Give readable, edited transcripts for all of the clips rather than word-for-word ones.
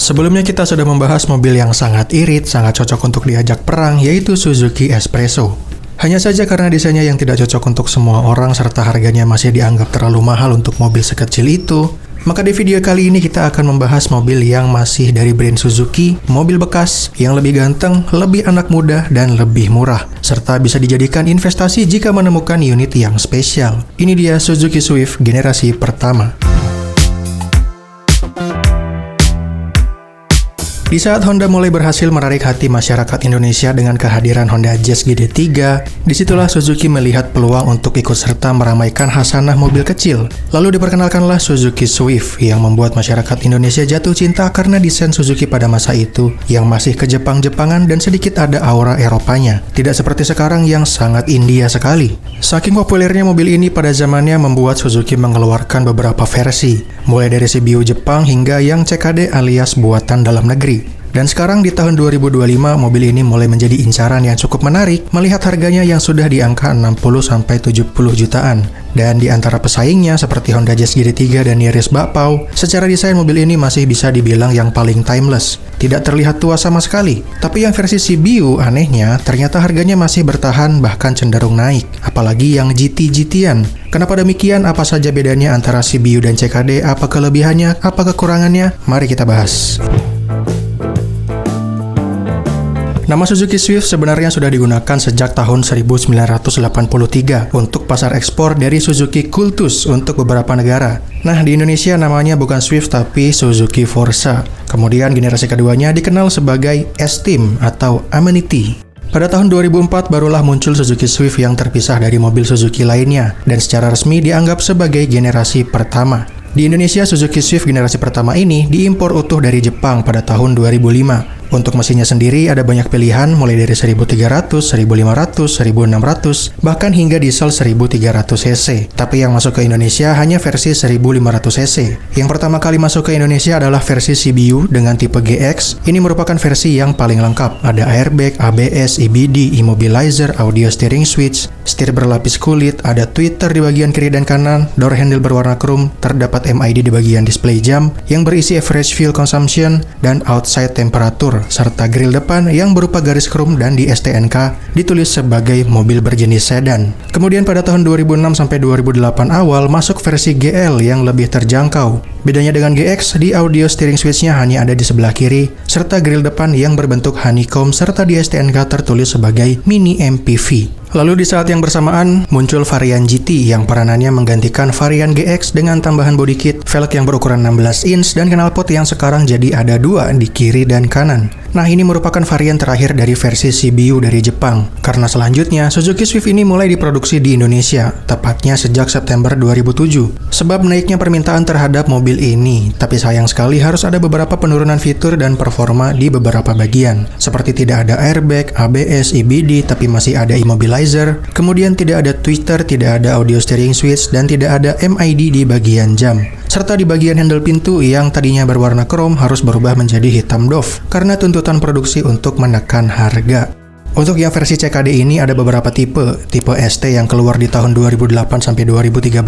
Sebelumnya kita sudah membahas mobil yang sangat irit, sangat cocok untuk diajak perang, yaitu Suzuki Espresso. Hanya saja karena desainnya yang tidak cocok untuk semua orang serta harganya masih dianggap terlalu mahal untuk mobil sekecil itu, maka di video kali ini kita akan membahas mobil yang masih dari brand Suzuki, mobil bekas yang lebih ganteng, lebih anak muda, dan lebih murah, serta bisa dijadikan investasi jika menemukan unit yang spesial. Ini dia Suzuki Swift generasi pertama. Di saat Honda mulai berhasil menarik hati masyarakat Indonesia dengan kehadiran Honda Jazz GD3, disitulah Suzuki melihat peluang untuk ikut serta meramaikan khasanah mobil kecil. Lalu diperkenalkanlah Suzuki Swift yang membuat masyarakat Indonesia jatuh cinta karena desain Suzuki pada masa itu yang masih ke Jepang-Jepangan dan sedikit ada aura Eropanya. Tidak seperti sekarang yang sangat India sekali. Saking populernya mobil ini pada zamannya membuat Suzuki mengeluarkan beberapa versi, mulai dari CBU Jepang hingga yang CKD alias buatan dalam negeri. Dan sekarang di tahun 2025, mobil ini mulai menjadi incaran yang cukup menarik melihat harganya yang sudah di angka 60-70 jutaan. Dan di antara pesaingnya seperti Honda Jazz GD3 dan Yaris Bakpao, secara desain mobil ini masih bisa dibilang yang paling timeless. Tidak terlihat tua sama sekali. Tapi yang versi CBU anehnya ternyata harganya masih bertahan bahkan cenderung naik. Apalagi yang GT-GT-an. Kenapa demikian? Apa saja bedanya antara CBU dan CKD? Apa kelebihannya? Apa kekurangannya? Mari kita bahas. Nama Suzuki Swift sebenarnya sudah digunakan sejak tahun 1983 untuk pasar ekspor dari Suzuki Cultus untuk beberapa negara. Nah, di Indonesia namanya bukan Swift tapi Suzuki Forza. Kemudian generasi keduanya dikenal sebagai S-Team atau Amenity. Pada tahun 2004 barulah muncul Suzuki Swift yang terpisah dari mobil Suzuki lainnya dan secara resmi dianggap sebagai generasi pertama. Di Indonesia, Suzuki Swift generasi pertama ini diimpor utuh dari Jepang pada tahun 2005. Untuk mesinnya sendiri ada banyak pilihan mulai dari 1300, 1500, 1600, bahkan hingga diesel 1300 cc. Tapi yang masuk ke Indonesia hanya versi 1500 cc. Yang pertama kali masuk ke Indonesia adalah versi CBU dengan tipe GX. Ini merupakan versi yang paling lengkap. Ada airbag, ABS, EBD, immobilizer, audio steering switch, setir berlapis kulit, ada tweeter di bagian kiri dan kanan, door handle berwarna chrome, terdapat MID di bagian display jam yang berisi average fuel consumption dan outside temperature, serta grill depan yang berupa garis krom dan di STNK ditulis sebagai mobil berjenis sedan. Kemudian pada tahun 2006 sampai 2008 awal masuk versi GL yang lebih terjangkau. Bedanya dengan GX, di audio steering switch-nya hanya ada di sebelah kiri, serta grill depan yang berbentuk honeycomb serta di STNK tertulis sebagai mini MPV. Lalu di saat yang bersamaan muncul varian GT yang peranannya menggantikan varian GX dengan tambahan body kit, velg yang berukuran 16 inch dan knalpot yang sekarang jadi ada dua di kiri dan kanan. Nah, ini merupakan varian terakhir dari versi CBU dari Jepang. Karena selanjutnya Suzuki Swift ini mulai diproduksi di Indonesia, tepatnya sejak September 2007. Sebab naiknya permintaan terhadap mobil ini, tapi sayang sekali harus ada beberapa penurunan fitur dan performa di beberapa bagian. Seperti tidak ada airbag, ABS, EBD, tapi masih ada immobilizer. Kemudian tidak ada tweeter, tidak ada audio steering switch, dan tidak ada MID di bagian jam. Serta di bagian handle pintu yang tadinya berwarna krom harus berubah menjadi hitam doff karena tuntutan produksi untuk menekan harga. Untuk yang versi CKD ini ada beberapa tipe. Tipe ST yang keluar di tahun 2008 sampai 2013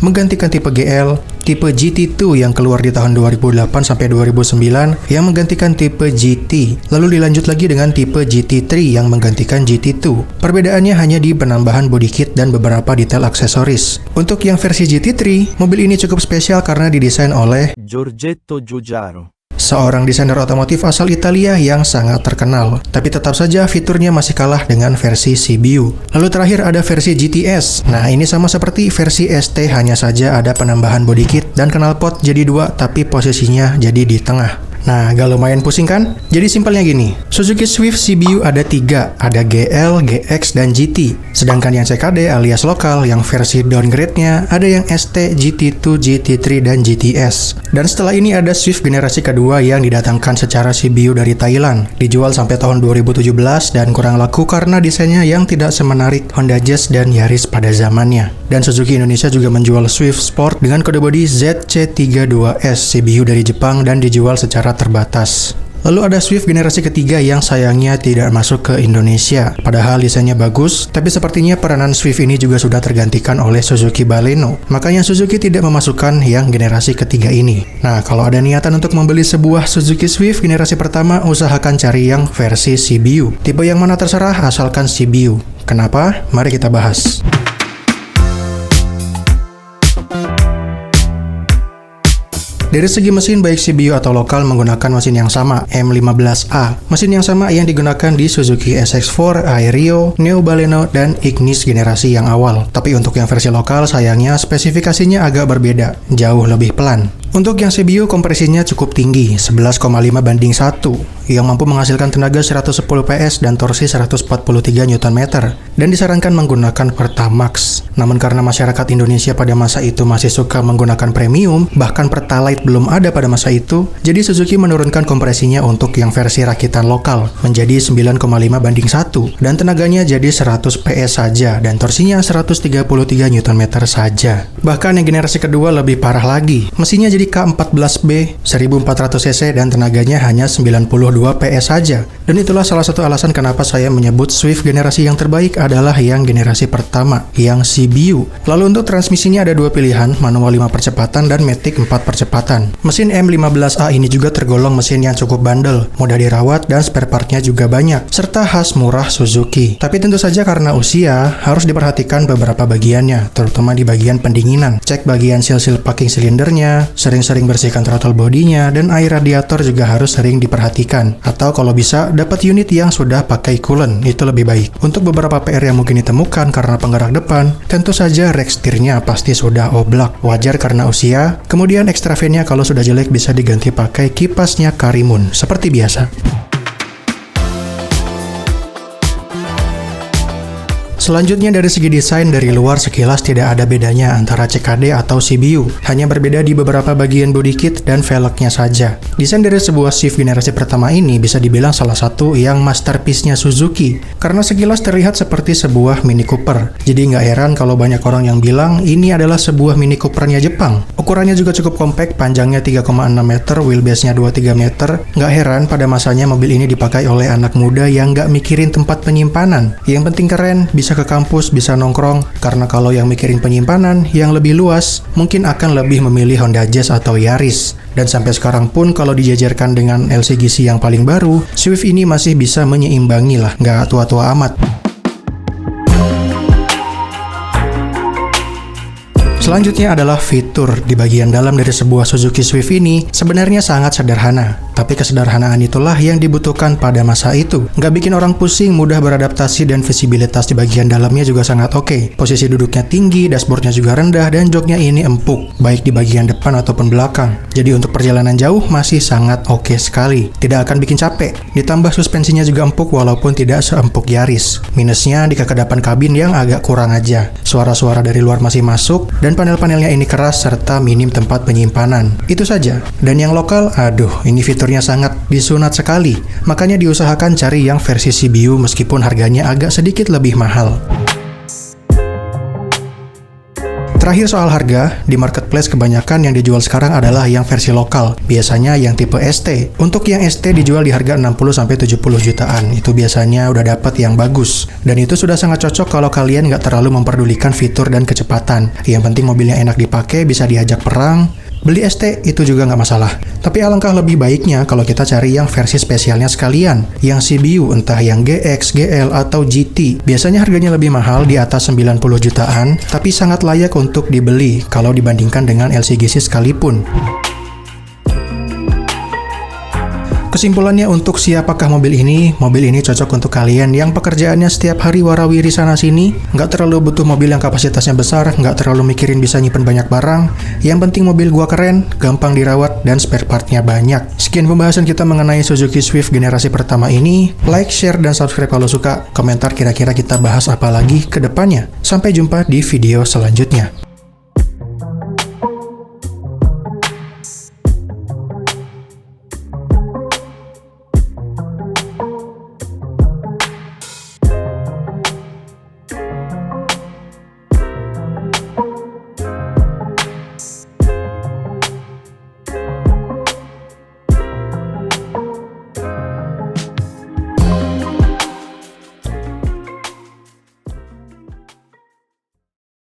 menggantikan tipe GL, tipe GT2 yang keluar di tahun 2008 sampai 2009 yang menggantikan tipe GT. Lalu dilanjut lagi dengan tipe GT3 yang menggantikan GT2. Perbedaannya hanya di penambahan body kit dan beberapa detail aksesoris. Untuk yang versi GT3, mobil ini cukup spesial karena didesain oleh Giorgetto Giugiaro, seorang desainer otomotif asal Italia yang sangat terkenal. Tapi tetap saja fiturnya masih kalah dengan versi CBU. Lalu terakhir ada versi GTS. Nah, ini sama seperti versi ST, hanya saja ada penambahan body kit dan knalpot jadi dua, tapi posisinya jadi di tengah. Nah, gak lumayan pusing kan? Jadi simpelnya gini, Suzuki Swift CBU ada 3, ada GL, GX, dan GT. Sedangkan yang CKD alias lokal, yang versi downgrade-nya, ada yang ST, GT2, GT3, dan GTS. Dan setelah ini ada Swift generasi kedua yang didatangkan secara CBU dari Thailand. Dijual sampai tahun 2017 dan kurang laku karena desainnya yang tidak semenarik Honda Jazz dan Yaris pada zamannya. Dan Suzuki Indonesia juga menjual Swift Sport dengan kode bodi ZC32S CBU dari Jepang dan dijual secara terbatas. Lalu ada Swift generasi ketiga yang sayangnya tidak masuk ke Indonesia. Padahal desainnya bagus, tapi sepertinya peranan Swift ini juga sudah tergantikan oleh Suzuki Baleno. Makanya Suzuki tidak memasukkan yang generasi ketiga ini. Nah, kalau ada niatan untuk membeli sebuah Suzuki Swift generasi pertama, usahakan cari yang versi CBU. Tipe yang mana terserah asalkan CBU. Kenapa? Mari kita bahas. Dari segi mesin, baik CBU atau lokal menggunakan mesin yang sama, M15A. Mesin yang sama yang digunakan di Suzuki SX4, Aerio, Neo Baleno, dan Ignis generasi yang awal. Tapi untuk yang versi lokal, sayangnya spesifikasinya agak berbeda, jauh lebih pelan. Untuk yang CBU kompresinya cukup tinggi, 11,5:1, yang mampu menghasilkan tenaga 110 PS dan torsi 143 Nm, dan disarankan menggunakan Pertamax. Namun karena masyarakat Indonesia pada masa itu masih suka menggunakan premium, bahkan Pertalite belum ada pada masa itu, jadi Suzuki menurunkan kompresinya untuk yang versi rakitan lokal menjadi 9,5:1, dan tenaganya jadi 100 PS saja, dan torsinya 133 Nm saja. Bahkan yang generasi kedua lebih parah lagi, mesinnya jadi K14B 1400 cc dan tenaganya hanya 92 PS saja. Dan itulah salah satu alasan kenapa saya menyebut Swift generasi yang terbaik adalah yang generasi pertama, yang CBU. Lalu untuk transmisinya ada dua pilihan, manual 5 percepatan dan matic 4 percepatan. Mesin M15A ini juga tergolong mesin yang cukup bandel, mudah dirawat dan spare partnya juga banyak, serta khas murah Suzuki. Tapi tentu saja karena usia, harus diperhatikan beberapa bagiannya, terutama di bagian pendinginan. Cek bagian sil-sil packing silindernya, sering-sering bersihkan throttle bodinya, dan air radiator juga harus sering diperhatikan. Atau kalau bisa, dapat unit yang sudah pakai coolant, itu lebih baik. Untuk beberapa PR yang mungkin ditemukan karena penggerak depan, tentu saja rack setirnya pasti sudah oblak, wajar karena usia. Kemudian extra fan-nya kalau sudah jelek bisa diganti pakai kipasnya Karimun, seperti biasa. Selanjutnya dari segi desain, dari luar sekilas tidak ada bedanya antara CKD atau CBU, hanya berbeda di beberapa bagian body kit dan velgnya saja. Desain dari sebuah Swift generasi pertama ini bisa dibilang salah satu yang masterpiece-nya Suzuki, karena sekilas terlihat seperti sebuah Mini Cooper. Jadi nggak heran kalau banyak orang yang bilang ini adalah sebuah Mini Cooper-nya Jepang. Ukurannya juga cukup kompak, panjangnya 3,6 meter, wheelbase-nya 23 meter. Nggak heran pada masanya mobil ini dipakai oleh anak muda yang nggak mikirin tempat penyimpanan. Yang penting keren, bisa ke kampus, bisa nongkrong, karena kalau yang mikirin penyimpanan yang lebih luas, mungkin akan lebih memilih Honda Jazz atau Yaris. Dan sampai sekarang pun kalau dijajarkan dengan LCGC yang paling baru, Swift ini masih bisa menyeimbangi lah, nggak tua-tua amat. Selanjutnya adalah fitur. Di bagian dalam dari sebuah Suzuki Swift ini sebenarnya sangat sederhana, tapi kesederhanaan itulah yang dibutuhkan pada masa itu. Nggak bikin orang pusing, mudah beradaptasi, dan visibilitas di bagian dalamnya juga sangat oke. Posisi duduknya tinggi, dashboardnya juga rendah, dan joknya ini empuk, baik di bagian depan ataupun belakang. Jadi untuk perjalanan jauh masih sangat oke sekali. Tidak akan bikin capek. Ditambah suspensinya juga empuk walaupun tidak seempuk Yaris. Minusnya di kekedapan kabin yang agak kurang aja. Suara-suara dari luar masih masuk, dan panel-panelnya ini keras serta minim tempat penyimpanan. Itu saja. Dan yang lokal, aduh, ini fiturnya sangat disunat sekali. Makanya diusahakan cari yang versi CBU meskipun harganya agak sedikit lebih mahal. Terakhir soal harga, di marketplace kebanyakan yang dijual sekarang adalah yang versi lokal, biasanya yang tipe ST. Untuk yang ST dijual di harga 60-70 jutaan, itu biasanya udah dapat yang bagus. Dan itu sudah sangat cocok kalau kalian nggak terlalu memperdulikan fitur dan kecepatan. Yang penting mobilnya enak dipakai, bisa diajak perang. Beli ST itu juga nggak masalah. Tapi alangkah lebih baiknya kalau kita cari yang versi spesialnya sekalian, yang CBU, entah yang GX, GL, atau GT. Biasanya harganya lebih mahal, di atas 90 jutaan, tapi sangat layak untuk dibeli kalau dibandingkan dengan LCGC sekalipun. Kesimpulannya, untuk siapakah mobil ini? Mobil ini cocok untuk kalian yang pekerjaannya setiap hari warawiri sana-sini, nggak terlalu butuh mobil yang kapasitasnya besar, nggak terlalu mikirin bisa nyimpen banyak barang. Yang penting mobil gua keren, gampang dirawat, dan spare partnya banyak. Sekian pembahasan kita mengenai Suzuki Swift generasi pertama ini. Like, share, dan subscribe kalau suka. Komentar kira-kira kita bahas apa lagi ke depannya. Sampai jumpa di video selanjutnya.